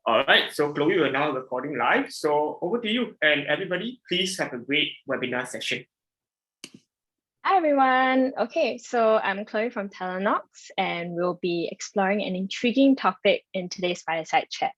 All right, so Chloe, we're now recording live. So over to you, and everybody, please have a great webinar session. Hi everyone. Okay, so I'm Chloe from Talenox, and we'll be exploring an intriguing topic in today's Fireside chat: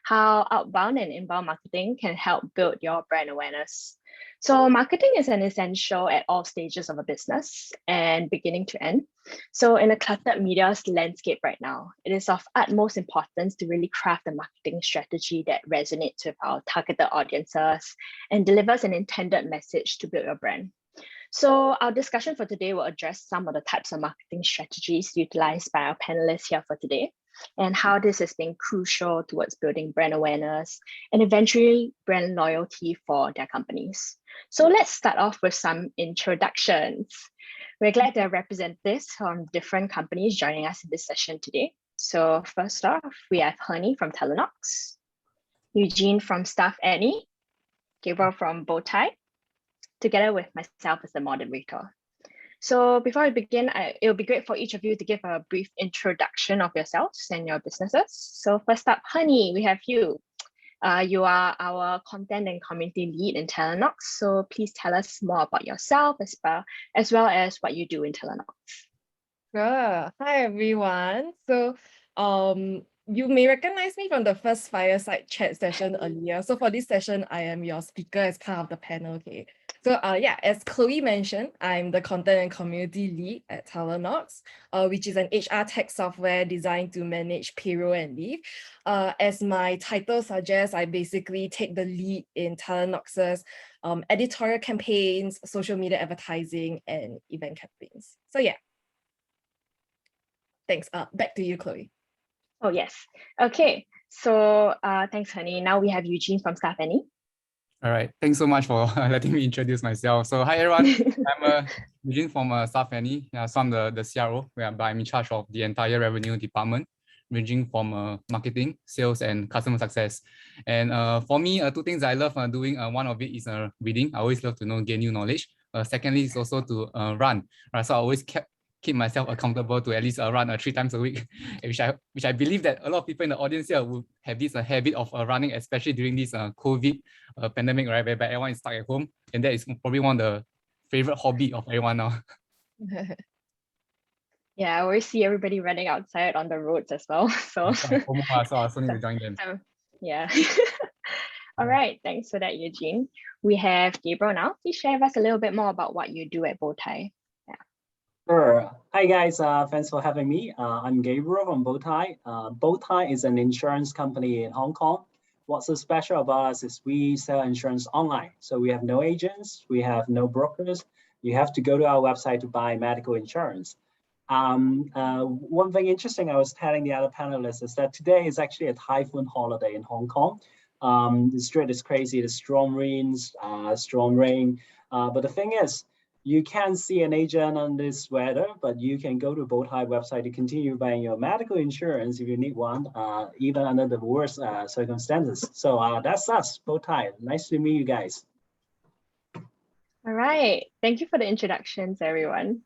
how outbound and inbound marketing can help build your brand awareness. So marketing is an essential at all stages of a business and beginning to end. So in a cluttered media landscape right now, it is of utmost importance to really craft a marketing strategy that resonates with our targeted audiences and delivers an intended message to build your brand. So our discussion for today will address some of the types of marketing strategies utilized by our panelists here for today, and how this has been crucial towards building brand awareness and eventually brand loyalty for their companies. So let's start off with some introductions. We're glad to have representatives from different companies joining us in this session today. So first off, we have Honey from Talenox, Eugene from Staff Annie, Gabriel from Bowtie, together with myself as the moderator. So before we begin, it will be great for each of you to give a brief introduction of yourselves and your businesses. So first up, Honey, we have you. You are our content and community lead in Talenox. So please tell us more about yourself as well as what you do in Talenox. Sure. Hi, everyone. So you may recognize me from the first Fireside chat session earlier. So for this session, I am your speaker as part of the panel. Okay. So yeah, as Chloe mentioned, I'm the content and community lead at Talenox, which is an HR tech software designed to manage payroll and leave. As my title suggests, I basically take the lead in Talenox's editorial campaigns, social media advertising, and event campaigns. So yeah. Thanks. Back to you, Chloe. Oh, yes. Okay. So thanks, Honey. Now we have Eugene from Staff Annie. All right. Thanks so much for letting me introduce myself. So hi, everyone. I'm Eugene from Staff Annie. So I'm the CRO, but I'm in charge of the entire revenue department, ranging from marketing, sales, and customer success. And for me, two things I love doing. One of it is reading. I always love to gain new knowledge. Secondly, is also to run. Right? So I always keep myself accountable to at least run 3 times a week, which I believe that a lot of people in the audience here will have this habit of running, especially during this COVID pandemic, right, where everyone is stuck at home, and that is probably one of the favorite hobby of everyone now. Yeah, I always see everybody running outside on the roads as well. So I also need to join them. Yeah. All right, thanks for that, Eugene. We have Gabriel now. Please share with us a little bit more about what you do at Bowtie. Sure. Hi guys, thanks for having me. I'm Gabriel from Bowtie. Bowtie is an insurance company in Hong Kong. What's so special about us is we sell insurance online. So we have no agents, we have no brokers. You have to go to our website to buy medical insurance. One thing interesting I was telling the other panelists is that today is actually a typhoon holiday in Hong Kong. The street is crazy, the strong winds, strong rain. But the thing is, you can't see an agent on this weather, but you can go to Bowtie website to continue buying your medical insurance if you need one, even under the worst circumstances. So that's us, Bowtie. Nice to meet you guys. All right, thank you for the introductions, everyone.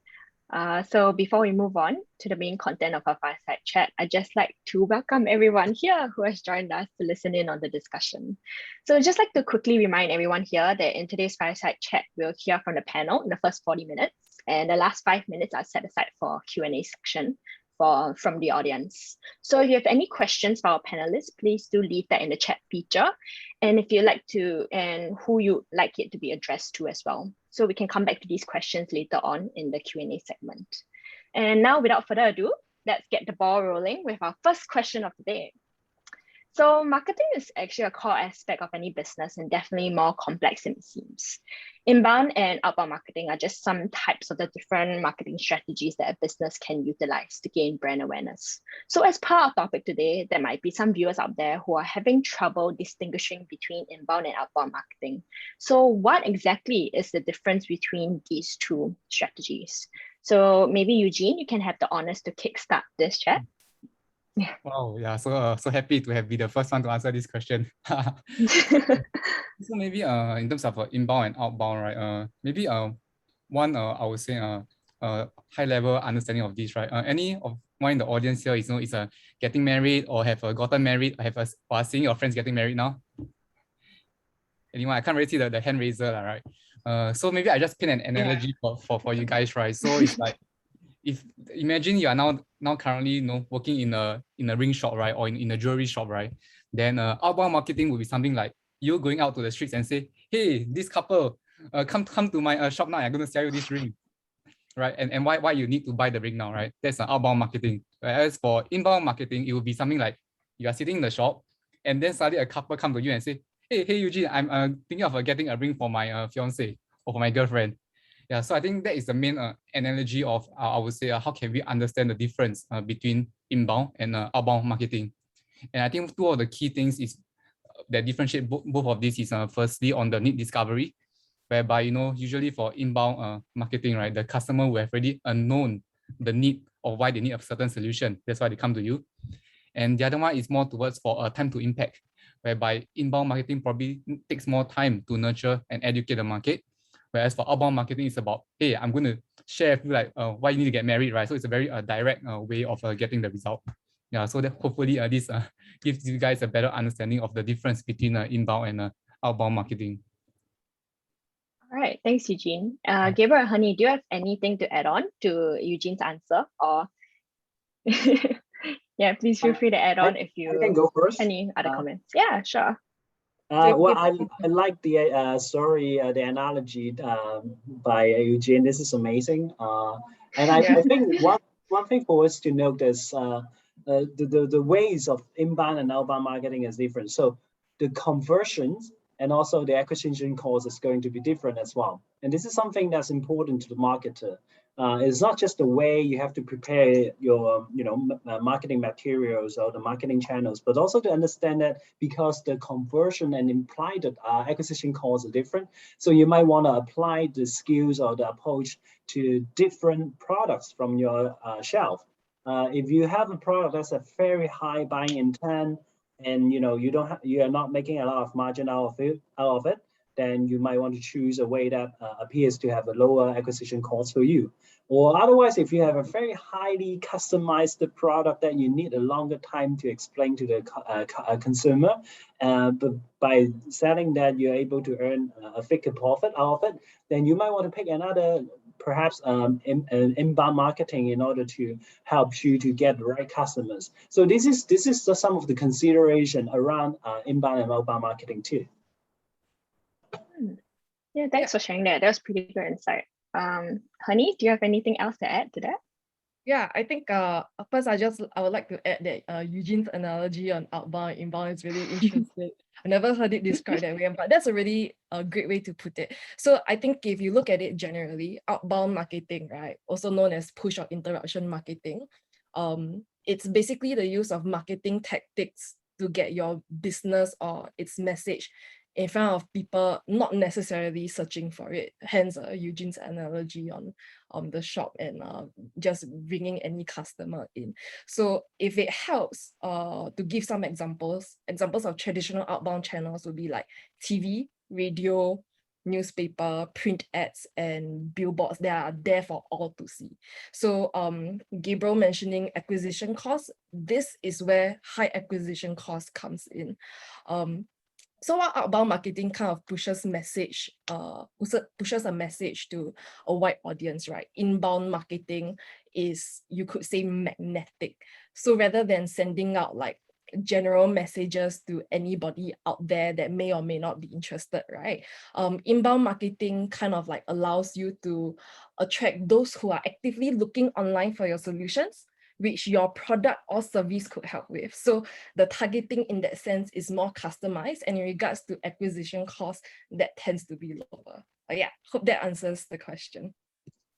So before we move on to the main content of our Fireside chat, I'd just like to welcome everyone here who has joined us to listen in on the discussion. So I'd just like to quickly remind everyone here that in today's Fireside chat, we'll hear from the panel in the first 40 minutes, and the last 5 minutes are set aside for Q&A section from the audience. So if you have any questions for our panelists, please do leave that in the chat feature, and if you'd like to, and who you'd like it to be addressed to as well. So we can come back to these questions later on in the Q&A segment. And now, without further ado, let's get the ball rolling with our first question of the day. So marketing is actually a core aspect of any business and definitely more complex than it seems. Inbound and outbound marketing are just some types of the different marketing strategies that a business can utilize to gain brand awareness. So as part of the topic today, there might be some viewers out there who are having trouble distinguishing between inbound and outbound marketing. So what exactly is the difference between these two strategies? So maybe Eugene, you can have the honors to kickstart this chat. Wow, yeah, so happy to be the first one to answer this question. So maybe in terms of inbound and outbound, right? Maybe one I would say high level understanding of this, right? Any of one in the audience here is getting married or have gotten married, or seeing your friends getting married now? Anyone? I can't really see the hand raiser, right? So maybe I just pin an analogy for you guys, right? So it's like, if imagine you are now currently working in a ring shop, right, or in a jewelry shop, right, then outbound marketing would be something like you going out to the streets and say, hey, this couple, come to my shop now, I'm going to sell you this ring, right? And why you need to buy the ring now, right? That's outbound marketing. Whereas for inbound marketing, it would be something like you are sitting in the shop and then suddenly a couple come to you and say, hey Eugene, I'm thinking of getting a ring for my fiance or for my girlfriend. Yeah, so I think that is the main analogy of, I would say, how can we understand the difference between inbound and outbound marketing. And I think two of the key things is that differentiate both of these is firstly on the need discovery, whereby, usually for inbound marketing, right, the customer will have already known the need or why they need a certain solution. That's why they come to you. And the other one is more towards for time to impact, whereby inbound marketing probably takes more time to nurture and educate the market. Whereas for outbound marketing, it's about, hey, I'm going to share with you like why you need to get married, right? So it's a very direct way of getting the result. Yeah, so that hopefully this gives you guys a better understanding of the difference between inbound and outbound marketing. All right, thanks, Eugene. Gabriel, Honey, do you have anything to add on to Eugene's answer? Or yeah, please feel free to add on if you I can go first. Any other comments. Yeah, sure. Well, I like the story, the analogy by Eugene. This is amazing. And I think one thing for us to note is the ways of inbound and outbound marketing is different. So the conversions and also the acquisition cost is going to be different as well. And this is something that's important to the marketer. It's not just the way you have to prepare your marketing materials or the marketing channels, but also to understand that because the conversion and implied acquisition costs are different. So you might want to apply the skills or the approach to different products from your shelf. If you have a product that's a very high buying intent, and you are not making a lot of margin out of it, then you might want to choose a way that appears to have a lower acquisition cost for you. Or otherwise, if you have a very highly customized product that you need a longer time to explain to the consumer, but by selling that, you're able to earn a bigger profit out of it, then you might want to pick another, perhaps inbound marketing in order to help you to get the right customers. So this is just some of the consideration around inbound and outbound marketing too. Yeah, thanks for sharing that. That was pretty good insight. Honey, do you have anything else to add to that? Yeah, I think first I would like to add that Eugene's analogy on outbound and inbound is really interesting. I never heard it described that way, but that's a really great way to put it. So I think if you look at it generally, outbound marketing, right, also known as push or interruption marketing, it's basically the use of marketing tactics to get your business or its message in front of people not necessarily searching for it. Hence Eugene's analogy on the shop and just bringing any customer in. So if it helps to give some examples of traditional outbound channels would be like TV, radio, newspaper, print ads, and billboards that are there for all to see. So Gabriel mentioning acquisition costs, this is where high acquisition cost comes in. So while outbound marketing kind of pushes a message to a wide audience, right? Inbound marketing is, you could say, magnetic. So rather than sending out like general messages to anybody out there that may or may not be interested, right? Inbound marketing kind of like allows you to attract those who are actively looking online for your solutions, which your product or service could help with. So the targeting in that sense is more customized, and in regards to acquisition costs, that tends to be lower. But yeah, hope that answers the question.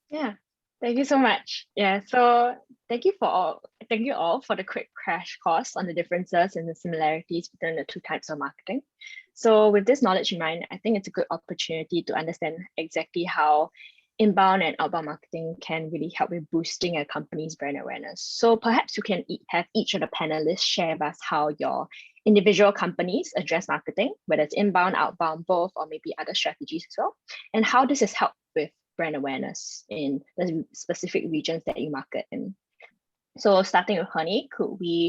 Yeah, thank you so much. Yeah, so thank you all for the quick crash course on the differences and the similarities between the two types of marketing. So with this knowledge in mind, I think it's a good opportunity to understand exactly how inbound and outbound marketing can really help with boosting a company's brand awareness. So perhaps you can have each of the panelists share with us how your individual companies address marketing, whether it's inbound, outbound, both, or maybe other strategies as well, and how this has helped with brand awareness in the specific regions that you market in. So starting with Honey, could you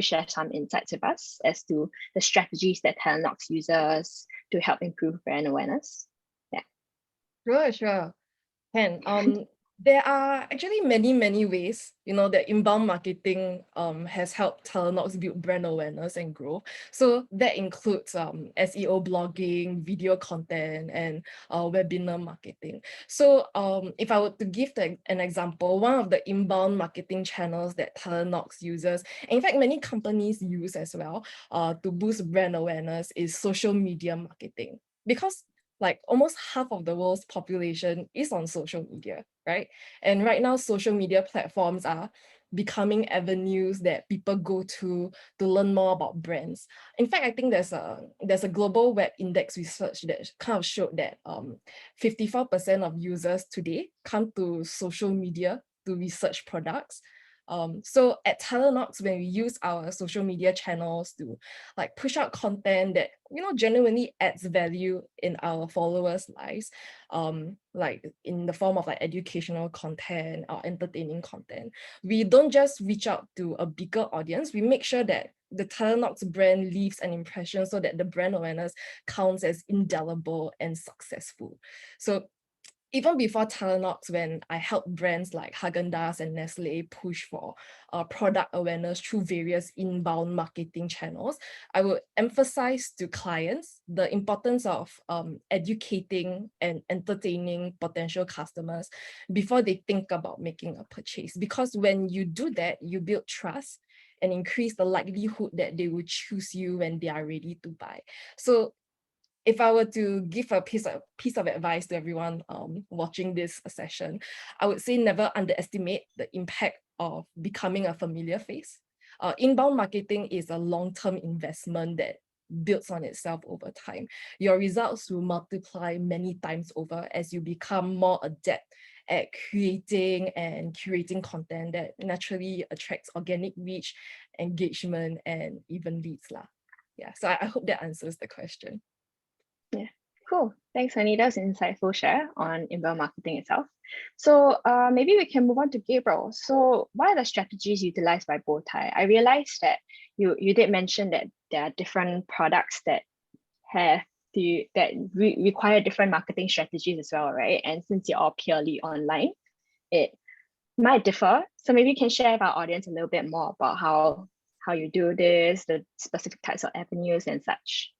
share some insights with us as to the strategies that Talenox uses to help improve brand awareness? Yeah. Sure. There are actually many ways, that inbound marketing has helped Talenox build brand awareness and grow. So that includes SEO blogging, video content, and webinar marketing. So if I were to give an example, one of the inbound marketing channels that Talenox uses, and in fact many companies use as well, to boost brand awareness is social media marketing. Because like almost half of the world's population is on social media, right? And right now, social media platforms are becoming avenues that people go to learn more about brands. In fact, I think there's a global web index research that kind of showed that 54% of users today come to social media to research products. So at Talenox, when we use our social media channels to like push out content that genuinely adds value in our followers' lives, like in the form of like educational content or entertaining content, we don't just reach out to a bigger audience. We make sure that the Talenox brand leaves an impression so that the brand awareness counts as indelible and successful. So even before Talenox, when I helped brands like Haagen-Dazs and Nestle push for product awareness through various inbound marketing channels, I would emphasize to clients the importance of educating and entertaining potential customers before they think about making a purchase. Because when you do that, you build trust and increase the likelihood that they will choose you when they are ready to buy. So if I were to give a piece of advice to everyone watching this session, I would say never underestimate the impact of becoming a familiar face. Inbound marketing is a long-term investment that builds on itself over time. Your results will multiply many times over as you become more adept at creating and curating content that naturally attracts organic reach, engagement, and even leads. Yeah, so I hope that answers the question. Yeah, cool. Thanks, Honey. That was an insightful share on inbound marketing itself. So maybe we can move on to Gabriel. So what are the strategies utilized by Bowtie? I realized that you did mention that there are different products that require different marketing strategies as well, right? And since you're all purely online, it might differ. So maybe you can share with our audience a little bit more about how you do this, the specific types of avenues and such.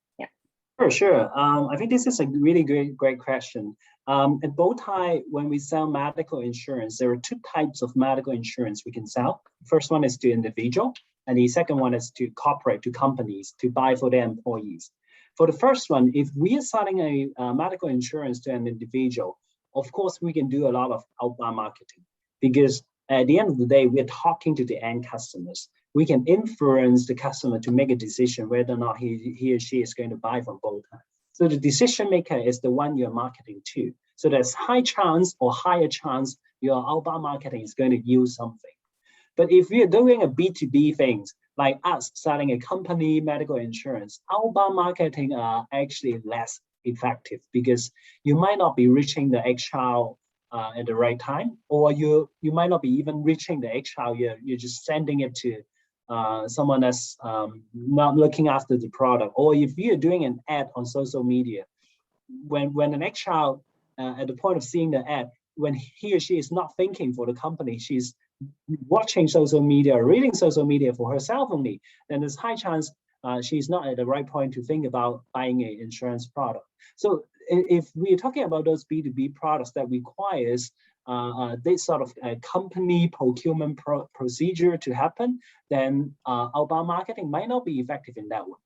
Sure. I think this is a really great question. At Bowtie, when we sell medical insurance, there are two types of medical insurance we can sell. First one is to individual, and the second one is to corporate, to companies, to buy for their employees. For the first one, if we are selling a medical insurance to an individual, of course, we can do a lot of outbound marketing because at the end of the day, we're talking to the end customers. We can influence the customer to make a decision whether or not he or she is going to buy from Bowtie. So the decision maker is the one you're marketing to. So there's high chance or higher chance your outbound marketing is going to yield something. But if you're doing a B2B things, like us selling a company medical insurance, outbound marketing are actually less effective because you might not be reaching the HR at the right time, or you might not be even reaching the HR. You're just sending it to someone that's not looking after the product. Or if you're doing an ad on social media, when an HR at the point of seeing the ad, when he or she is not thinking for the company, she's watching social media, reading social media for herself only, then there's high chance she's not at the right point to think about buying an insurance product. So if we're talking about those B2B products that requires this sort of company procurement procedure to happen, then outbound marketing might not be effective in that one.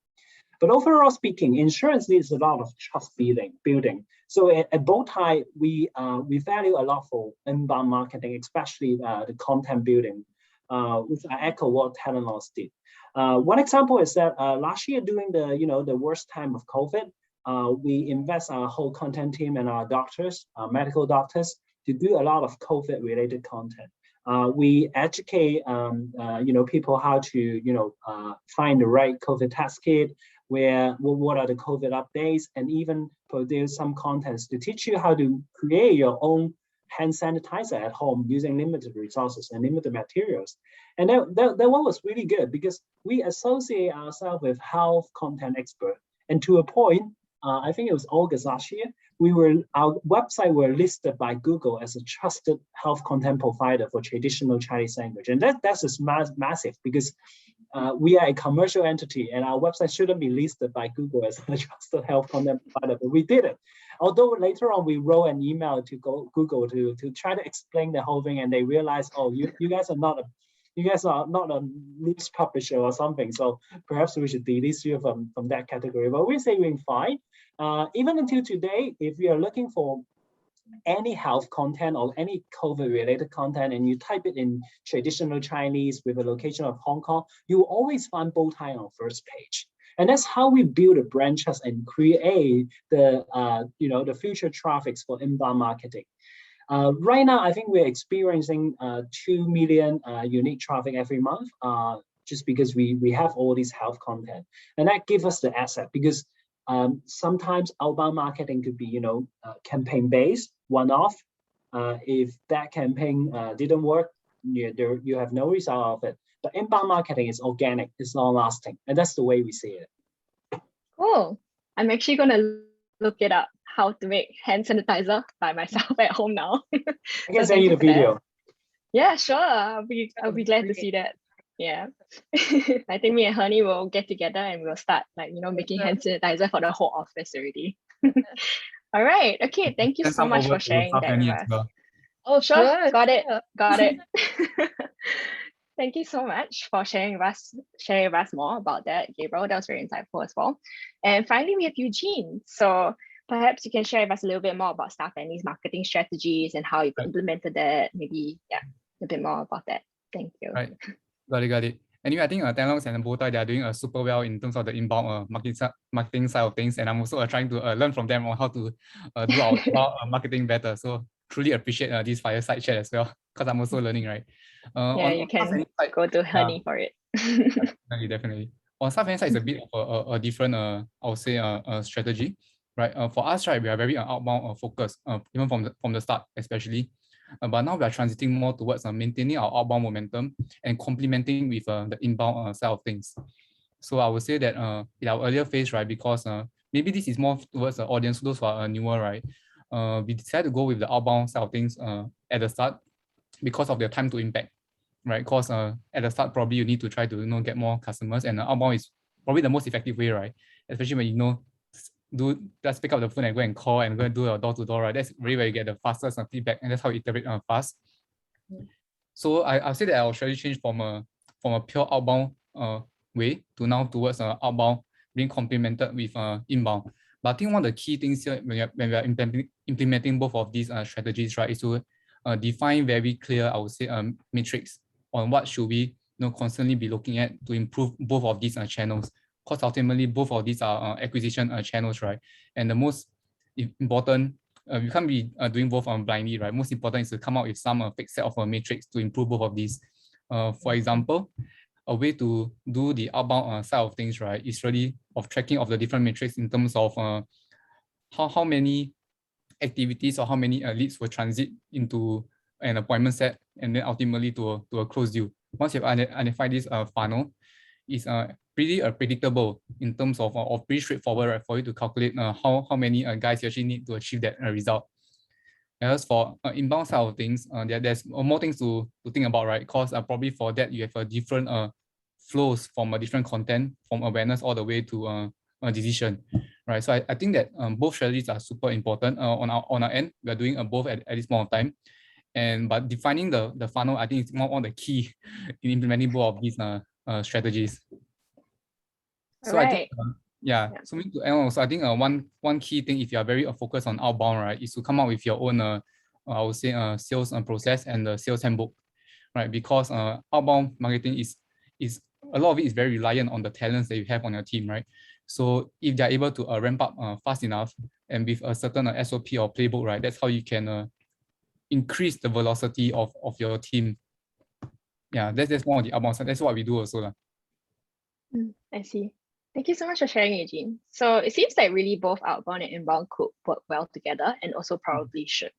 But overall speaking, insurance needs a lot of trust building. So at Bowtie, we value a lot for inbound marketing, especially the content building, which I echo what Talenox did. One example is that last year during the worst time of COVID, we invest our whole content team and our doctors, medical doctors, to do a lot of COVID-related content. We educate people how to find the right COVID test kit, what are the COVID updates, and even produce some contents to teach you how to create your own hand sanitizer at home using limited resources and limited materials. And that one was really good because we associate ourselves with health content expert. And to a point, I think it was August last year, our website were listed by Google as a trusted health content provider for traditional Chinese language. And that's just massive because we are a commercial entity and our website shouldn't be listed by Google as a trusted health content provider, but we did it. Although later on we wrote an email to Google to try to explain the whole thing, and they realized, oh, you guys are not a news publisher or something, so perhaps we should delete you from that category. But we're saying fine. Even until today, if you are looking for any health content or any COVID-related content and you type it in traditional Chinese with a location of Hong Kong, you will always find Bowtie on first page. And that's how we build a brand trust and create the future traffics for inbound marketing. Right now, I think we're experiencing 2 million unique traffic every month, just because we have all these health content, and that gives us the asset because sometimes outbound marketing could be, campaign based, one-off. If that campaign didn't work, you have no result of it. But inbound marketing is organic, it's long-lasting, and that's the way we see it. Cool. I'm actually gonna look it up, how to make hand sanitizer by myself at home now. I can send you the video. Yeah, sure. I'll be glad to see that. Yeah. I think me and Honey will get together and we'll start making hand sanitizer for the whole office already. All right. Okay. Thank you so much for sharing that with us. Well. Oh, sure. Got it. Thank you so much for sharing with us more about that, Gabriel. That was very insightful as well. And finally, we have Eugene. So perhaps you can share with us a little bit more about Staff Annie's marketing strategies and how you've implemented that. Maybe, a bit more about that. Thank you. Right. Got it. Anyway, I think Talenox and Bowtie, they are doing super well in terms of the inbound marketing side of things. And I'm also trying to learn from them on how to do our inbound marketing better. So truly appreciate this fireside chat as well, because I'm also learning, right? You can go to Honey for it. Definitely. On Staff Annie side, it's a bit of a different, I would say, strategy, right? For us, right, we are very outbound focused, even from the start, especially. But now we are transiting more towards maintaining our outbound momentum and complementing with the inbound side of things. So I would say that in our earlier phase, right, because maybe this is more towards the audience, those who are newer, right, we decided to go with the outbound side of things at the start because of their time to impact, right? Because at the start, probably you need to try to get more customers, and outbound is probably the most effective way, right? Especially when just pick up the phone and go and call and go and do a door-to-door, right? That's really where you get the fastest feedback, and that's how you iterate fast. So I'll say that our strategy changed from a pure outbound way to now towards outbound being complemented with inbound. But I think one of the key things here when we are implementing both of these strategies, right, is to define very clear, I would say, metrics on what should we constantly be looking at to improve both of these channels. Because ultimately, both of these are acquisition channels, right? And the most important, you can't be doing both blindly, right? Most important is to come out with some fixed set of matrix to improve both of these. For example, a way to do the outbound side of things, right, is really of tracking of the different metrics in terms of how many activities or how many leads will transit into an appointment set and then ultimately to a closed deal. Once you've identified this funnel, it's pretty predictable in terms of pretty straightforward, right, for you to calculate how many guys you actually need to achieve that result. As for inbound side of things, there's more things to think about, right? Because probably for that you have a different flows from a different content, from awareness all the way to a decision, right? So I think that both strategies are super important. On our end, we are doing both at this point of time, but defining the funnel, I think, is more on the key in implementing both of these strategies. So right. I think, so to add on, I think one key thing, if you are very focused on outbound, right, is to come up with your own, I would say, sales process and the sales handbook, right? Because outbound marketing is a lot of it is very reliant on the talents that you have on your team, right? So if they're able to ramp up fast enough and with a certain SOP or playbook, right, that's how you can increase the velocity of your team. Yeah, that's more on the outbound side. That's what we do also. I see. Thank you so much for sharing, Eugene. So it seems like really both outbound and inbound could work well together, and also probably should.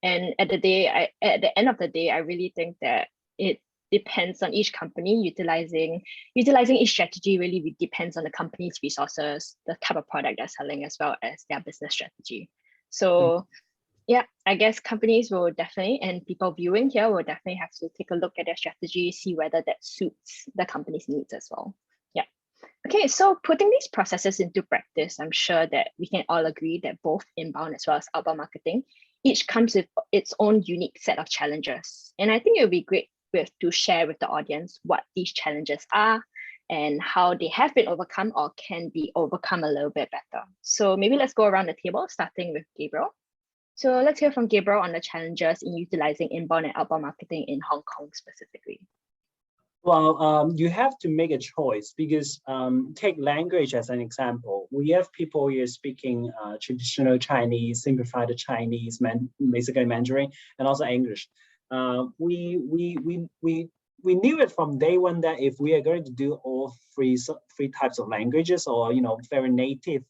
And at the end of the day, I really think that it depends on each company utilizing each strategy really depends on the company's resources, the type of product they're selling, as well as their business strategy. So yeah, I guess companies will definitely, and people viewing here will definitely have to take a look at their strategy, see whether that suits the company's needs as well. Yeah. Okay, so putting these processes into practice, I'm sure that we can all agree that both inbound as well as outbound marketing, each comes with its own unique set of challenges. And I think it would be great to share with the audience what these challenges are and how they have been overcome or can be overcome a little bit better. So maybe let's go around the table, starting with Gabriel. So let's hear from Gabriel on the challenges in utilizing inbound and outbound marketing in Hong Kong specifically. Well, you have to make a choice because take language as an example. We have people here speaking traditional Chinese, simplified Chinese, basically Mandarin, and also English. We knew it from day one that if we are going to do all three types of languages, or very native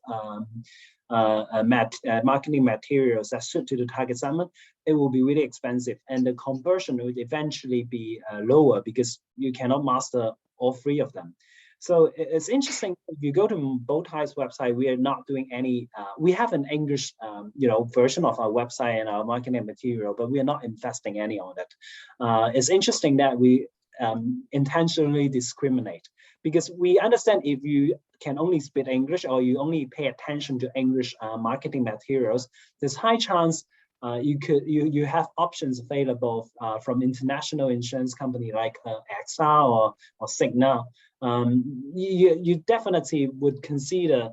marketing materials that suit to the target segment, it will be really expensive, and the conversion would eventually be lower because you cannot master all three of them. So it's interesting. If you go to Bowtie's website, we are not doing any. We have an English, version of our website and our marketing material, but we are not investing any on it. It's interesting that we intentionally discriminate, because we understand if you can only speak English or you only pay attention to English marketing materials, there's high chance you have options available from international insurance company like AXA or Cigna. You definitely would consider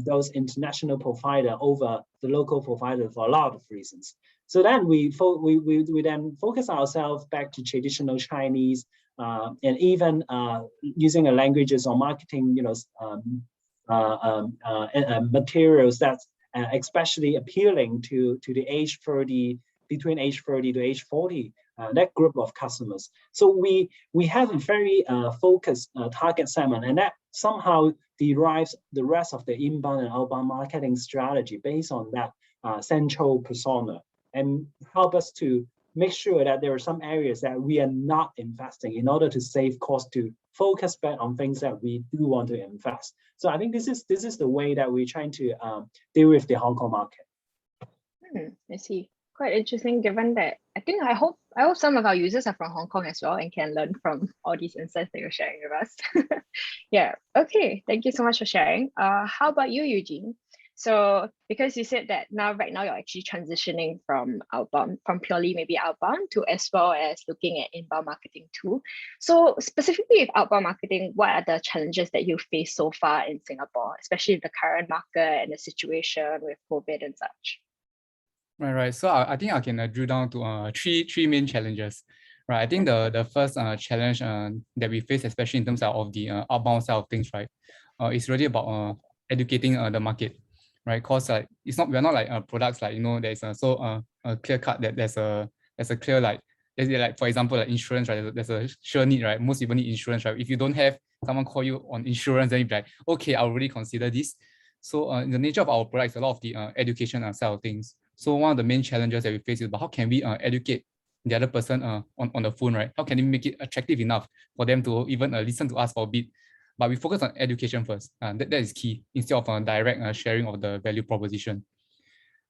those international provider over the local provider for a lot of reasons. So then we then focus ourselves back to traditional Chinese and even using a languages or marketing, materials that's especially appealing to the age 30, between age 30 to age 40, that group of customers. So we have a very focused target segment, and that somehow derives the rest of the inbound and outbound marketing strategy based on that central persona, and help us to make sure that there are some areas that we are not investing in order to save cost, to focus back on things that we do want to invest. So I think this is the way that we're trying to deal with the Hong Kong market. I see. Quite interesting, given that I hope some of our users are from Hong Kong as well and can learn from all these insights that you're sharing with us. Yeah. Okay. Thank you so much for sharing. How about you, Eugene? So because you said that right now you're actually transitioning from purely maybe outbound to as well as looking at inbound marketing too. So specifically with outbound marketing, what are the challenges that you face so far in Singapore, especially the current market and the situation with COVID and such? Right. So I think I can drill down to three main challenges. Right. I think the first challenge that we face, especially in terms of the outbound side of things, right, is really about educating the market, right? Because we're not like products like there's so clear cut that there's a clear like for example like insurance, right? There's a sure need, right? Most people need insurance, right? If you don't have someone call you on insurance, then you'd be like, okay, I'll really consider this. So the nature of our product is a lot of the education side of things. So one of the main challenges that we face is about how can we educate the other person on the phone, right? How can we make it attractive enough for them to even listen to us for a bit? But we focus on education first. That is key, instead of direct sharing of the value proposition.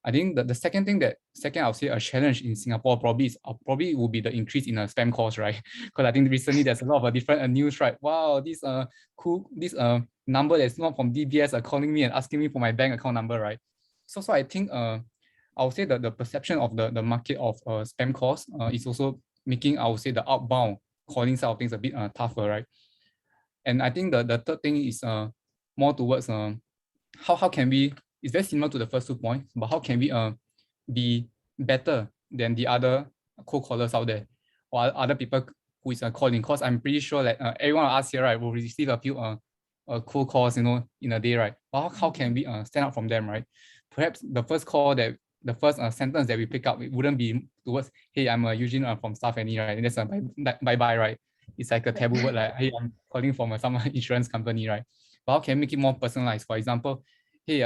I think the second I would say a challenge in Singapore probably will be the increase in spam calls, right? Because I think recently there's a lot of different news, right? Wow, this number that's not from DBS are calling me and asking me for my bank account number, right? So I think I would say that the perception of the market of spam calls is also making, I would say, the outbound calling side of things a bit tougher, right? And I think the third thing is more towards how can we, it's very similar to the first 2 points, but how can we be better than the other cold callers out there or other people who is calling? Because I'm pretty sure that everyone of us here, right, will receive a few cold calls, in a day, right? But how can we stand out from them, right? Perhaps the first sentence that we pick up, it wouldn't be towards, hey, I'm Eugene from Staff Any, right? And that's a bye-bye, right? It's like a taboo word, like, hey, I'm calling from some insurance company, right? but how can we make it more personalized? For example, hey,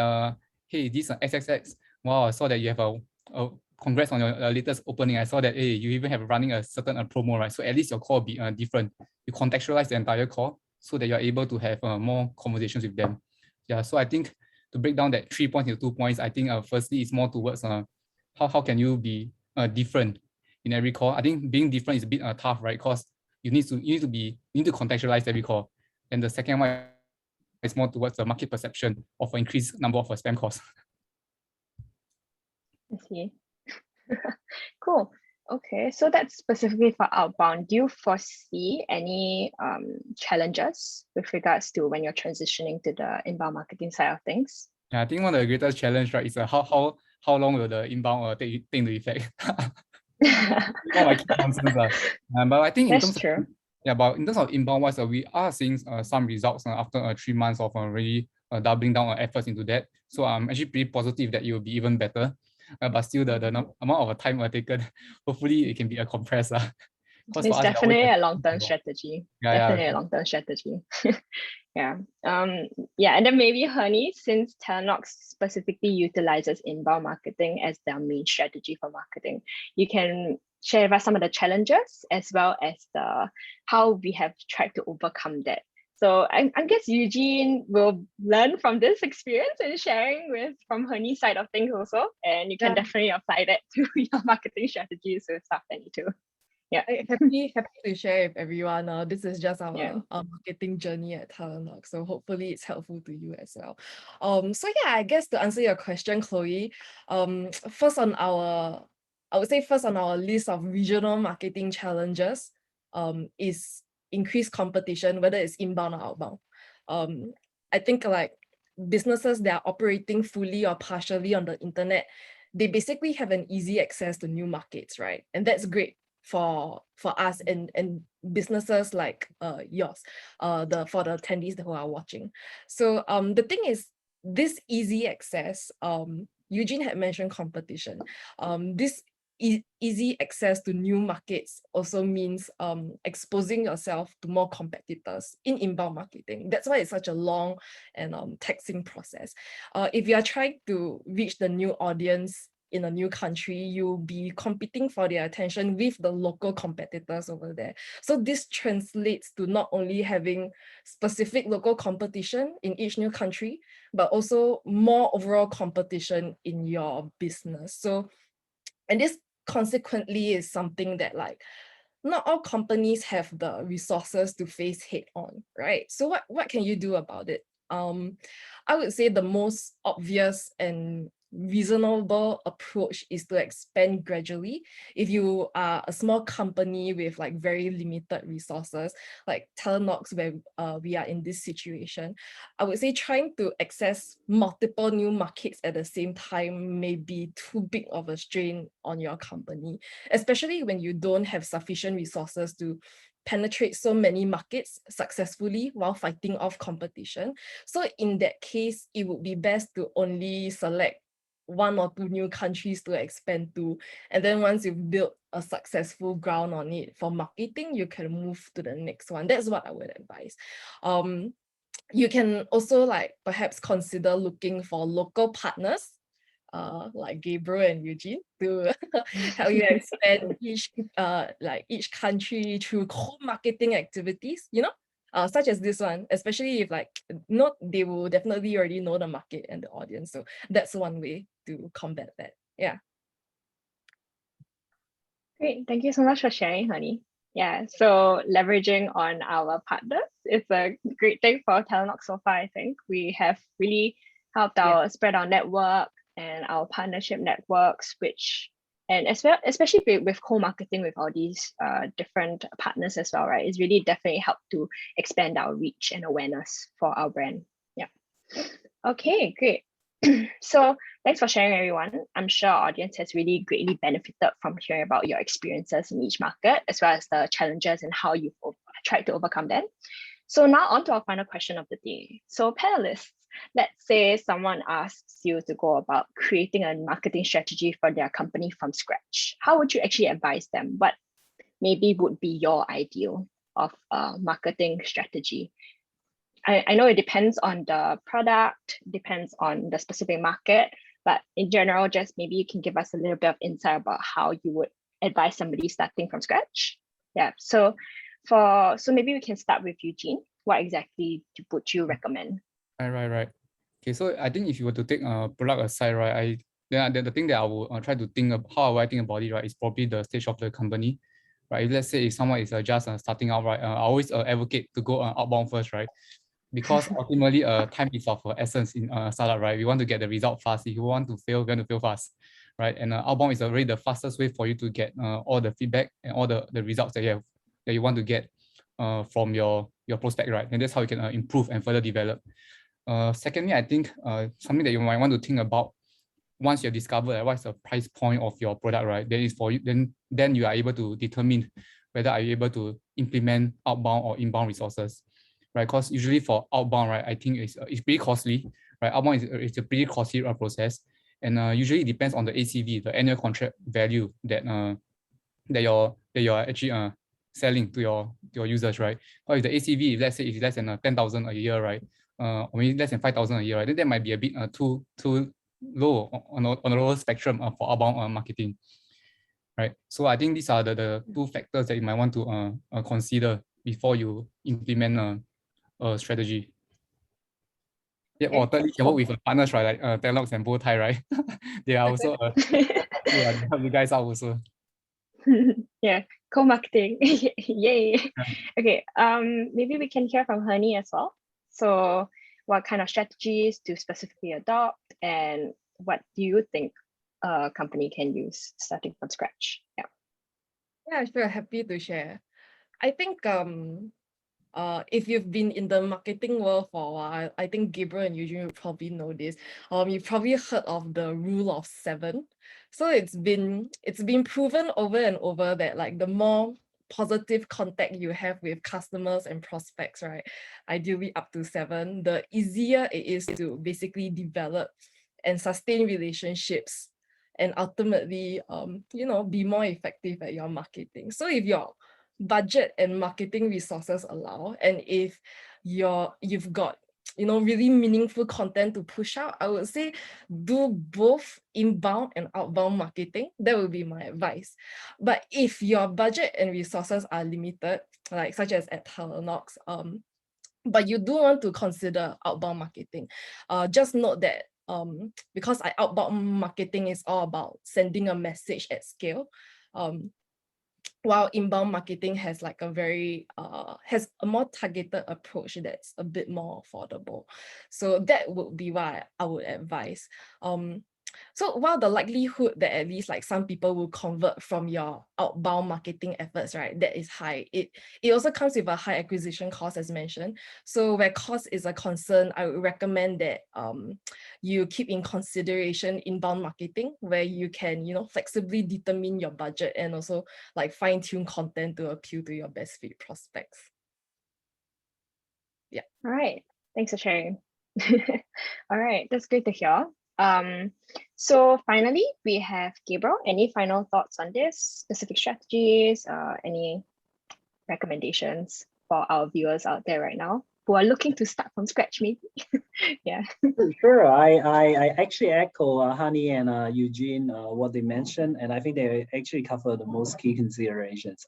this XXX, wow, I saw that you have a congrats on your latest opening. I saw that, hey, you even have running a certain promo, right? So at least your call will be different. You contextualize the entire call so that you're able to have more conversations with them. Yeah, so I think to break down that 3 points into 2 points, I think firstly it's more towards how can you be different in every call. I think being different is a bit tough, right? Because you need to contextualize every call. And the second one is more towards the market perception of an increased number of spam calls. I see. Cool. Okay, so that's specifically for outbound. Do you foresee any challenges with regards to when you're transitioning to the inbound marketing side of things? Yeah, I think one of the greatest challenge, right, is how long will the inbound take into effect? All my key concerns are. But I think That's true. but in terms of inbound wise, we are seeing some results after 3 months of really doubling down our efforts into that. So I'm actually pretty positive that it will be even better. But still, the amount of time taken, hopefully it can be compressed. It's definitely a long-term strategy. Yeah, definitely a long-term strategy. Yeah. Yeah, and then maybe Honey, since Talenox specifically utilizes inbound marketing as their main strategy for marketing, you can share with us some of the challenges as well as how we have tried to overcome that. So I guess Eugene will learn from this experience and sharing from Honey's side of things also, and you can definitely apply that to your marketing strategies with Staff Penny too. Yeah, happy to share with everyone. This is just our marketing journey at Talenox, so hopefully it's helpful to you as well. So yeah, I guess to answer your question, Chloe, first on our list of regional marketing challenges, is increased competition, whether it's inbound or outbound. I think like businesses that are operating fully or partially on the internet, they basically have an easy access to new markets, right? And that's great for us and businesses like yours, for the attendees who are watching. So the thing is, this easy access, Eugene had mentioned competition. This easy access to new markets also means exposing yourself to more competitors in inbound marketing. That's why it's such a long and taxing process. If you are trying to reach the new audience in a new country, you'll be competing for their attention with the local competitors over there. So this translates to not only having specific local competition in each new country, but also more overall competition in your business. So, and this consequently is something that like not all companies have the resources to face head on, right? So what can you do about it? I would say the most obvious and reasonable approach is to expand gradually. If you are a small company with like very limited resources, like Talenox, where we are in this situation, I would say trying to access multiple new markets at the same time may be too big of a strain on your company, especially when you don't have sufficient resources to penetrate so many markets successfully while fighting off competition. So in that case, it would be best to only select 1 or 2 new countries to expand to. And then once you've built a successful ground on it for marketing, you can move to the next one. That's what I would advise. You can also like perhaps consider looking for local partners like Gabriel and Eugene to help you expand each country through co-marketing activities, such as this one, especially if they will definitely already know the market and the audience. So that's one way to combat that. Yeah. Great. Thank you so much for sharing, Honey. Yeah, so leveraging on our partners is a great thing for Talenox so far, I think. We have really helped spread our network and our partnership networks, and as well, especially with co-marketing with all these different partners as well, right? It's really definitely helped to expand our reach and awareness for our brand. Yeah. Okay, great. So thanks for sharing, everyone. I'm sure our audience has really greatly benefited from hearing about your experiences in each market, as well as the challenges and how you've tried to overcome them. So now on to our final question of the day. So panelists, let's say someone asks you to go about creating a marketing strategy for their company from scratch. How would you actually advise them? What maybe would be your ideal of a marketing strategy? I know it depends on the product, depends on the specific market, but in general, just maybe you can give us a little bit of insight about how you would advise somebody starting from scratch. Yeah, so maybe we can start with Eugene. What exactly would you recommend? Right. Okay, so I think if you were to take a product aside, right, the thing that I will try to think of how I think about it, right, is probably the stage of the company, right? Let's say if someone is just starting out, right, I always advocate to go outbound first, right? Because ultimately, time is of essence in a startup, right? We want to get the result fast. If you want to fail, we're going to fail fast, right? And outbound is already the fastest way for you to get all the feedback and all the results that you want to get from your prospect, right? And that's how you can improve and further develop. Secondly, I think something that you might want to think about once you have discovered what's the price point of your product, right? Then is for you. Then you are able to determine whether are you able to implement outbound or inbound resources, right? Because usually for outbound, right, I think it's pretty costly, right? Outbound is a pretty costly process, and usually it depends on the ACV, the annual contract value that you're actually selling to your users, right? Or if the ACV, let's say, is less than 10,000 a year, right? Or maybe less than 5,000 a year, right? Then that might be a bit too low on the lower spectrum for outbound marketing, right? So I think these are the two factors that you might want to consider before you implement a strategy. Yeah, or thirdly, you can work with partners, right? Like Talenox and Bowtie, right? They are also they help you guys out also. Yeah, co-marketing. Yay. Okay, maybe we can hear from Honey as well. So what kind of strategies to specifically adopt, and what do you think a company can use starting from scratch? Yeah, sure. Happy to share. I think if you've been in the marketing world for a while, I think Gabriel and Eugene would probably know this. You've probably heard of the rule of 7. So it's been proven over and over that like the more positive contact you have with customers and prospects, right, ideally up to 7, the easier it is to basically develop and sustain relationships and ultimately be more effective at your marketing. So if your budget and marketing resources allow, and if you've got really meaningful content to push out, I would say do both inbound and outbound marketing. That would be my advice. But if your budget and resources are limited, like such as at Talenox, but you do want to consider outbound marketing, just note that because outbound marketing is all about sending a message at scale, while inbound marketing has like has a more targeted approach that's a bit more affordable. So that would be what I would advise. So while the likelihood that at least like some people will convert from your outbound marketing efforts, right, that is high, it also comes with a high acquisition cost, as mentioned. So where cost is a concern, I would recommend that you keep in consideration inbound marketing, where you can flexibly determine your budget and also like fine-tune content to appeal to your best fit prospects. Yeah. All right. Thanks for sharing. All right, that's great to hear. So finally, we have Gabriel. Any final thoughts on this? Specific strategies, any recommendations for our viewers out there right now who are looking to start from scratch, maybe? Yeah. Sure. I actually echo Hani and Eugene what they mentioned, and I think they actually cover the most key considerations.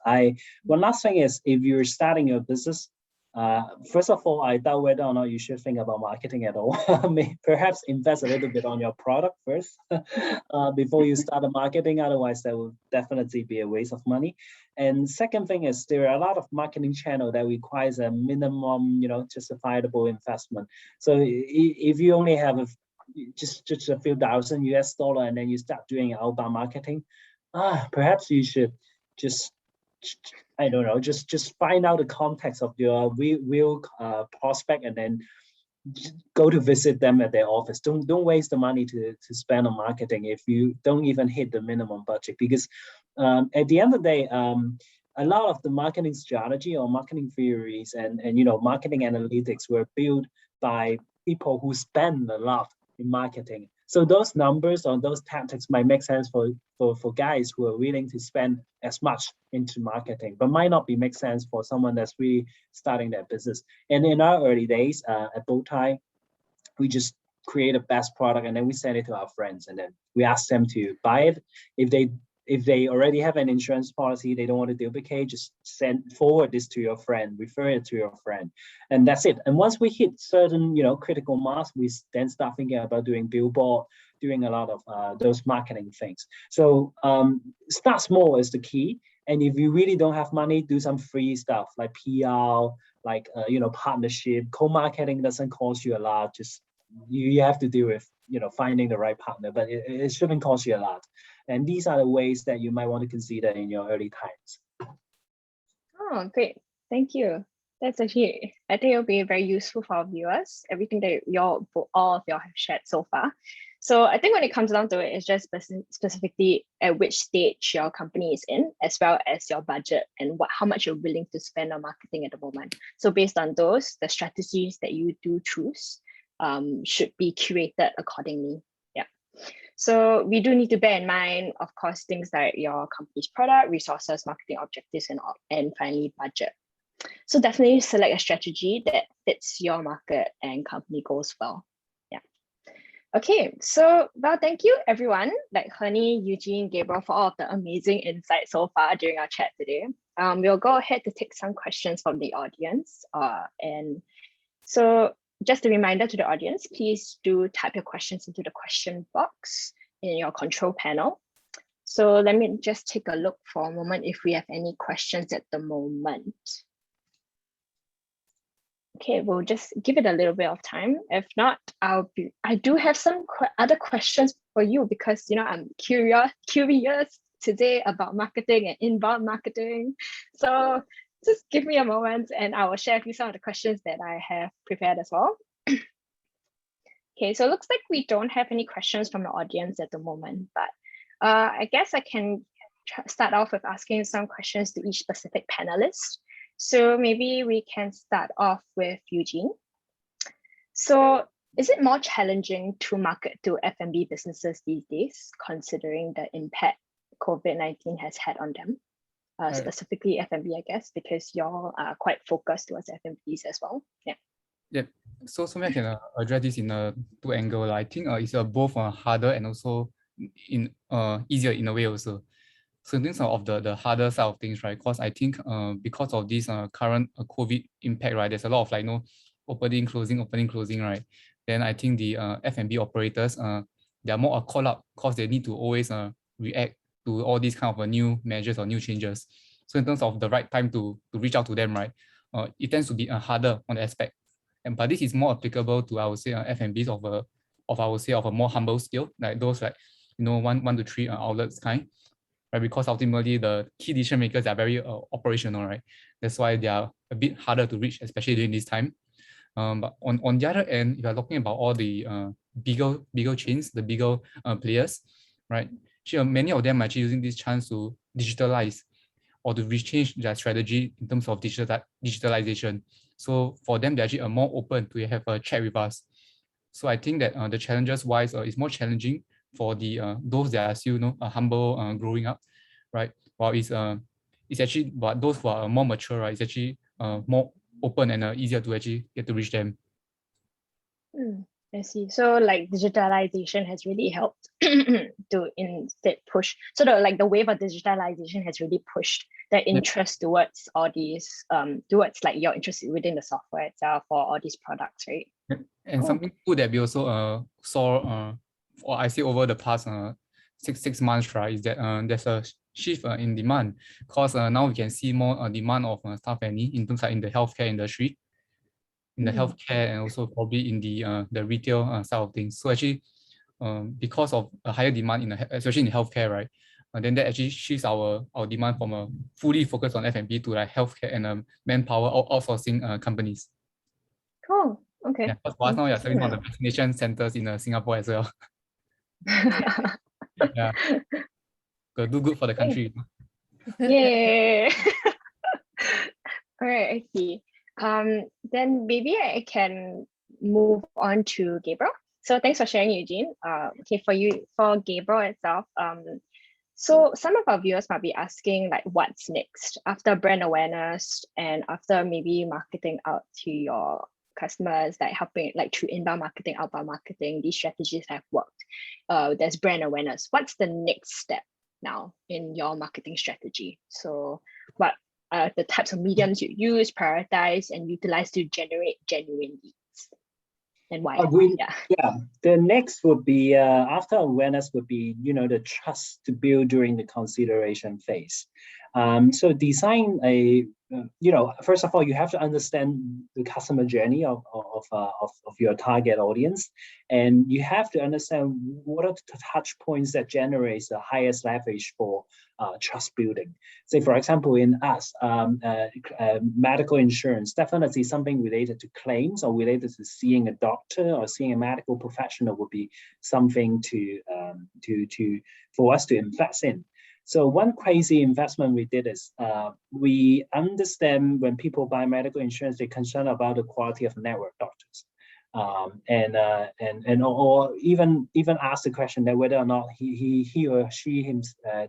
One last thing is, if you're starting your business, first of all, I doubt whether or not you should think about marketing at all. Perhaps invest a little bit on your product first before you start the marketing. Otherwise, that will definitely be a waste of money. And second thing is, there are a lot of marketing channel that requires a minimum, justifiable investment. So if you only have just a few $1,000 US and then you start doing outbound marketing, perhaps you should just find out the context of your real prospect and then go to visit them at their office. Don't waste the money to spend on marketing if you don't even hit the minimum budget, because at the end of the day, a lot of the marketing strategy or marketing theories and marketing analytics were built by people who spend a lot in marketing. So those numbers or those tactics might make sense for guys who are willing to spend as much into marketing, but might not make sense for someone that's really starting their business. And in our early days at Bowtie, we just create a best product and then we send it to our friends and then we ask them to buy it. If they already have an insurance policy, they don't want to duplicate, just forward this to your friend, refer it to your friend, and that's it. And once we hit certain, critical mass, we then start thinking about doing billboard, doing a lot of those marketing things. So start small is the key. And if you really don't have money, do some free stuff like PR, like partnership. Co-marketing doesn't cost you a lot. Just you have to deal with finding the right partner, but it shouldn't cost you a lot. And these are the ways that you might want to consider in your early times. Oh, great. Thank you. That's actually, I think it'll be very useful for our viewers, everything that all of y'all have shared so far. So I think when it comes down to it, it's just specifically at which stage your company is in, as well as your budget and how much you're willing to spend on marketing at the moment. So based on those, the strategies that you do choose should be curated accordingly. Yeah. So we do need to bear in mind, of course, things like your company's product, resources, marketing objectives, and finally budget. So definitely select a strategy that fits your market and company goals well. Yeah. Okay, so well, thank you everyone, like Honey, Eugene, Gabriel, for all of the amazing insights so far during our chat today. We'll go ahead to take some questions from the audience. And so just a reminder to the audience, please do type your questions into the question box in your control panel. So let me just take a look for a moment if we have any questions at the moment. Okay, we'll just give it a little bit of time. If not, I do have some other questions for you because I'm curious today about marketing and inbound marketing. So just give me a moment and I will share with you some of the questions that I have prepared as well. Okay, so it looks like we don't have any questions from the audience at the moment, but I guess I can start off with asking some questions to each specific panelist. So maybe we can start off with Eugene. So is it more challenging to market to F&B businesses these days, considering the impact COVID-19 has had on them? Specifically F&B, I guess, because y'all are quite focused towards F&Bs as well. Yeah. Yep. So maybe I can address this in a two angle. I think it's both harder and also easier in a way also. So in terms of the harder side of things, right? Because I think because of this current COVID impact, right? There's a lot of opening, closing, right? Then I think the F&B operators they are more call up because they need to always react to all these kind of new measures or new changes. So in terms of the right time to reach out to them, right? It tends to be harder on the aspect. But this is more applicable to, I would say, F&Bs of a more humble scale, like those 1 to 3 outlets kind. Right, because ultimately the key decision makers are very operational, right? That's why they are a bit harder to reach, especially during this time. But on the other end, if you're talking about all the bigger chains, the bigger players, right? Many of them are actually using this chance to digitalize or to rechange their strategy in terms of digitalization. So for them, they're actually more open to have a chat with us. So I think that the challenges wise is more challenging for the those that are still humble growing up, right? While it's actually, but those who are more mature, right, it's actually more open and easier to actually get to reach them. I see. So digitalization has really helped to instead push. So the wave of digitalization has really pushed the interest towards all these towards your interest within the software itself for all these products, right? And cool. Something cool that we also saw, or I see over the past 6 months, right, is that there's a shift in demand, because now we can see more demand of staff in terms of in the healthcare industry, in the healthcare, and also probably in the retail side of things. So actually, because of a higher demand especially in healthcare, right, then that actually shifts our demand from a fully focused on F&B to healthcare and manpower outsourcing companies. Cool. Okay. Yeah, for us now, you're serving one of the vaccination centers in Singapore as well. Yeah. Do good for the country. Yeah. All right, I see. Then maybe I can move on to Gabriel. So thanks for sharing, Eugene. Okay, for Gabriel itself, so some of our viewers might be asking like what's next after brand awareness and after maybe marketing out to your customers, like helping like through inbound marketing, outbound marketing, these strategies have worked. There's brand awareness. What's the next step now in your marketing strategy? So what are the types of mediums you use, prioritize, and utilize to generate genuine leads? And why? The next would be after awareness would be the trust to build during the consideration phase. So design a first of all, you have to understand the customer journey of your target audience, and you have to understand what are the touch points that generates the highest leverage for trust building. Say, for example, in us, medical insurance, definitely something related to claims or related to seeing a doctor or seeing a medical professional would be something for us to invest in. So one crazy investment we did is we understand when people buy medical insurance, they're concerned about the quality of network doctors, or even ask the question that whether or not he or she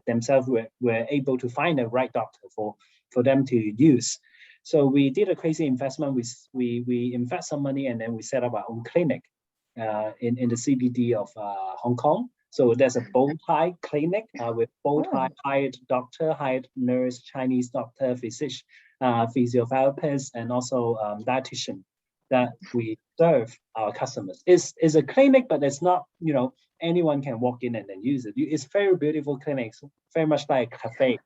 themselves were able to find the right doctor for them to use. So we did a crazy investment. We invest some money and then we set up our own clinic in the CBD of Hong Kong. So there's a bow tie clinic with bow tie hired doctor, hired nurse, Chinese doctor, physician, physiotherapist, and also dietitian that we serve our customers. It's a clinic, but it's not, anyone can walk in and then use it. It's very beautiful clinics, very much like a cafe.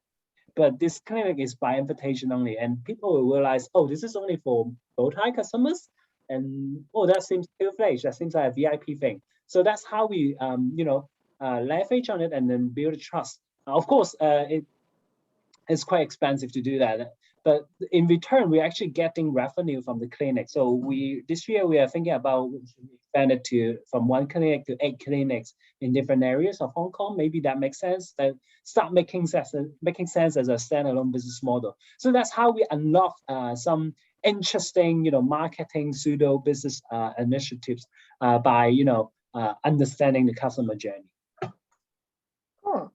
But this clinic is by invitation only, and people will realize, oh, this is only for bow tie customers, and oh, that seems privileged. That seems like a VIP thing. So that's how we, leverage on it and then build trust. Of course, it's quite expensive to do that, but in return, we're actually getting revenue from the clinic. So this year we are thinking about expand it from 1 clinic to 8 clinics in different areas of Hong Kong. Maybe that makes sense. That start making sense as a standalone business model. So that's how we unlock some interesting, marketing pseudo business initiatives by understanding the customer journey. Cool.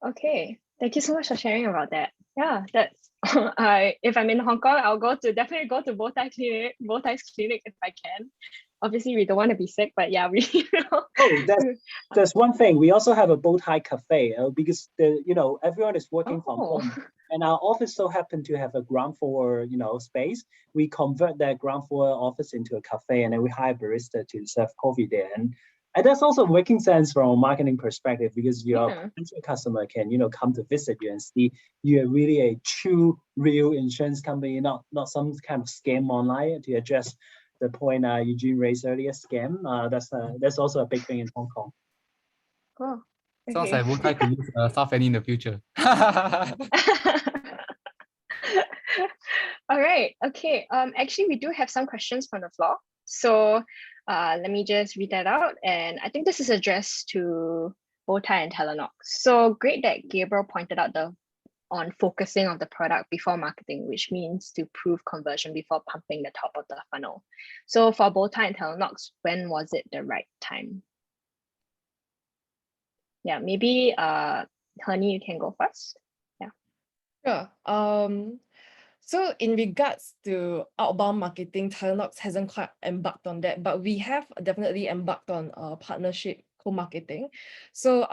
Okay. Thank you so much for sharing about that. Yeah, that's if I'm in Hong Kong, I'll definitely go to Bowtie's clinic if I can. Obviously, we don't want to be sick, but yeah, we. Oh, that's one thing. We also have a Bowtie cafe because everyone is working from home, and our office so happened to have a ground floor space. We convert that ground floor office into a cafe, and then we hire barista to serve coffee there. And that's also making sense from a marketing perspective because your potential customer can, come to visit you and see you're really a true, real insurance company, not some kind of scam online. To address the point Eugene raised earlier, scam. That's also a big thing in Hong Kong. Cool. Okay. Sounds like we'll try to use Staff Annie in the future. All right. Okay. Actually, we do have some questions from the floor. So let me just read that out. And I think this is addressed to Bowtie and Talenox. So great that Gabriel pointed out on focusing on the product before marketing, which means to prove conversion before pumping the top of the funnel. So for Bowtie and Talenox, when was it the right time? Yeah, maybe Honey, you can go first. Yeah. Sure. So in regards to outbound marketing, Talenox hasn't quite embarked on that, but we have definitely embarked on partnership co-marketing. So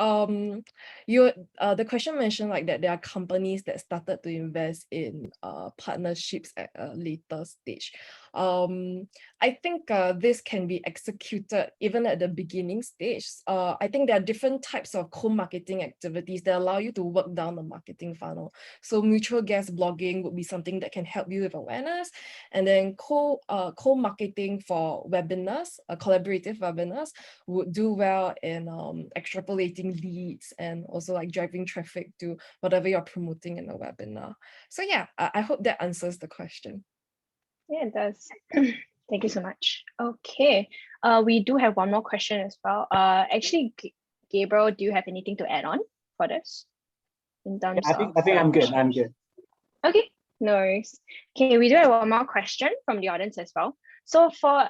the question mentioned like that there are companies that started to invest in partnerships at a later stage. I think this can be executed even at the beginning stage. I think there are different types of co-marketing activities that allow you to work down the marketing funnel. So mutual guest blogging would be something that can help you with awareness, and then co-marketing for webinars, collaborative webinars would do well in extrapolating leads and also like driving traffic to whatever you're promoting in a webinar. So yeah, I hope that answers the question. Yeah, it does. Thank you so much. Okay, we do have one more question as well. Actually, Gabriel, do you have anything to add on for this? In terms I think I'm good. I'm good. Okay, no worries. Okay, we do have one more question from the audience as well. So for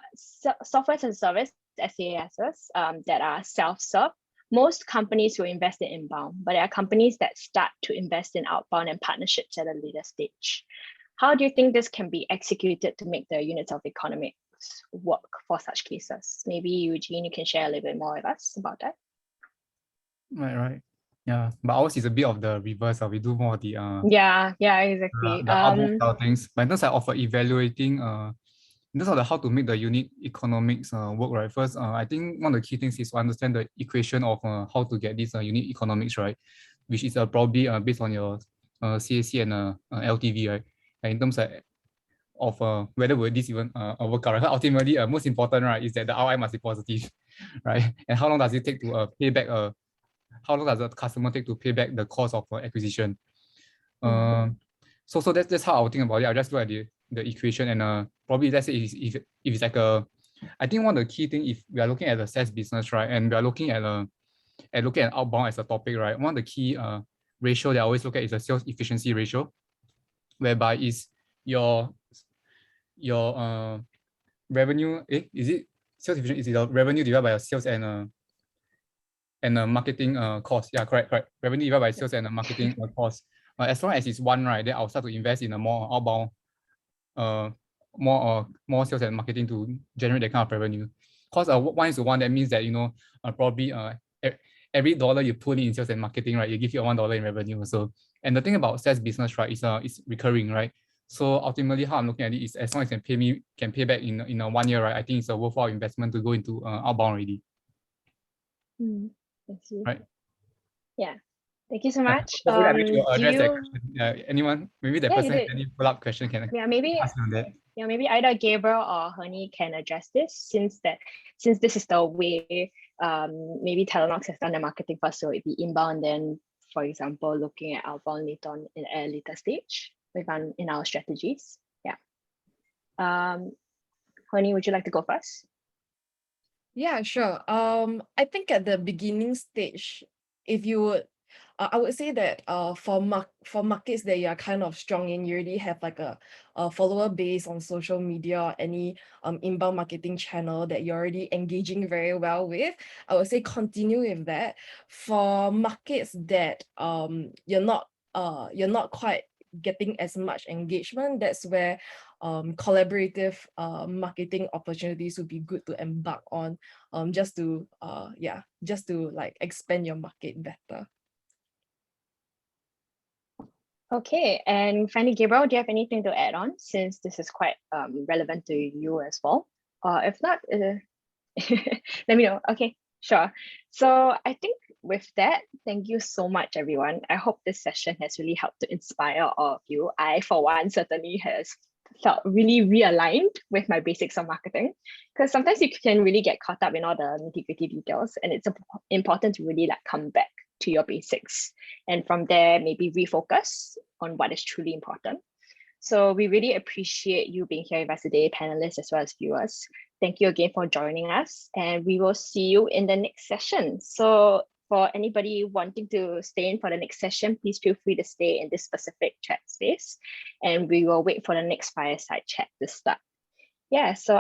software as a service, SaaSs that are self-serve. Most companies will invest in inbound, but there are companies that start to invest in outbound and partnerships at a later stage. How do you think this can be executed to make the units of economics work for such cases? Maybe Eugene, you can share a little bit more with us about that. Right. Yeah, but ours is a bit of the reverse. We do more of the yeah, exactly. the outbound style things. But in terms of evaluating in terms of how to make the unit economics work, right? First, I think one of the key things is to understand the equation of how to get this unit economics, right? Which is probably based on your CAC and LTV, right? And in terms of whether will this even work out, right? Ultimately, most important, right, is that the ROI must be positive, right? And how long does it take to pay back? How long does the customer take to pay back the cost of acquisition? So that's how I would think about it. I just look at the equation and probably let's say if it's like I think one of the key things, if we are looking at the SaaS business, right, and we are looking at outbound as a topic, right, one of the key ratio that I always look at is the sales efficiency ratio, whereby is your revenue, is it sales efficiency? Is it the revenue divided by your sales and marketing cost? Yeah, correct. Revenue divided by sales and marketing cost. As long as it's one, right, then I'll start to invest in a more outbound, more sales and marketing to generate that kind of revenue. Because 1:1, that means that probably every dollar you put in sales and marketing, right, you give you $1 in revenue. So, and the thing about SaaS business, right, is recurring, right? So ultimately, how I'm looking at it is as long as it can pay back in 1 year, right, I think it's a worthwhile investment to go into outbound already. I see. Right. Yeah. Thank you so much. Address that question. Anyone, maybe the person has any follow-up question can maybe ask on that. Yeah, maybe either Gabriel or Honey can address this since this is the way maybe Talenox has done the marketing first, so it'd be inbound, then for example looking at outbound later on in a later stage in our strategies. Yeah. Honey, would you like to go first? Yeah, sure. I think at the beginning stage, if you would, I would say that for markets that you are kind of strong in, you already have like a follower base on social media or any inbound marketing channel that you're already engaging very well with, I would say continue with that. For markets that you're not quite getting as much engagement, that's where collaborative marketing opportunities would be good to embark on, just to like expand your market better. Okay, and finally, Gabriel, do you have anything to add on since this is quite relevant to you as well? Or if not, let me know. Okay, sure. So I think with that, thank you so much, everyone. I hope this session has really helped to inspire all of you. I, for one, certainly has felt really realigned with my basics of marketing, because sometimes you can really get caught up in all the nitty-gritty details, and it's important to really like come back to your basics, and from there maybe refocus on what is truly important. So we really appreciate you being here with us today, panelists as well as viewers. Thank you again for joining us, and we will see you in the next session. So for anybody wanting to stay in for the next session, please feel free to stay in this specific chat space, and we will wait for the next fireside chat to start. Yeah, so